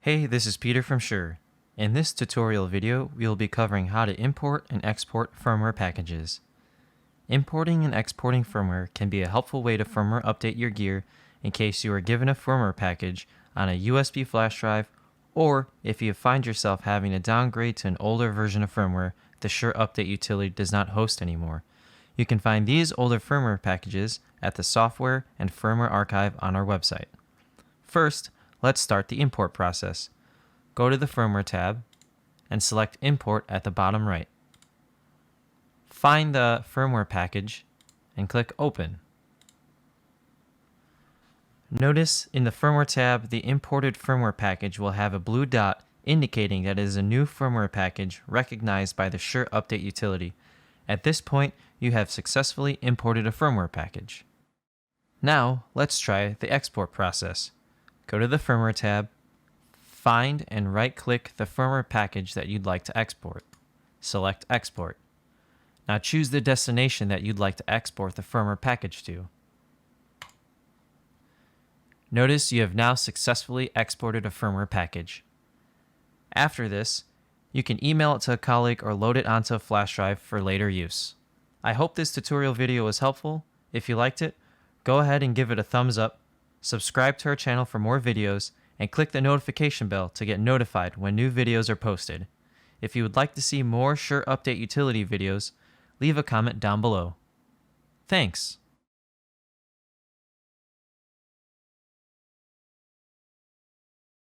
Hey, this is Peter from Shure. In this tutorial video, we will be covering how to import and export firmware packages. Importing and exporting firmware can be a helpful way to firmware update your gear in case you are given a firmware package on a USB flash drive, or if you find yourself having to downgrade to an older version of firmware the Shure Update Utility does not host anymore. You can find these older firmware packages at the Software and Firmware Archive on our website. First, let's start the import process. Go to the Firmware tab and select Import at the bottom right. Find the firmware package and click Open. Notice in the Firmware tab, the imported firmware package will have a blue dot indicating that it is a new firmware package recognized by the Shure Update Utility. At this point, you have successfully imported a firmware package. Now, let's try the export process. Go to the Firmware tab, find and right-click the firmware package that you'd like to export. Select Export. Now choose the destination that you'd like to export the firmware package to. Notice you have now successfully exported a firmware package. After this, you can email it to a colleague or load it onto a flash drive for later use. I hope this tutorial video was helpful. If you liked it, go ahead and give it a thumbs up. Subscribe to our channel for more videos, and click the notification bell to get notified when new videos are posted. If you would like to see more Shure Update Utility videos, leave a comment down below. Thanks!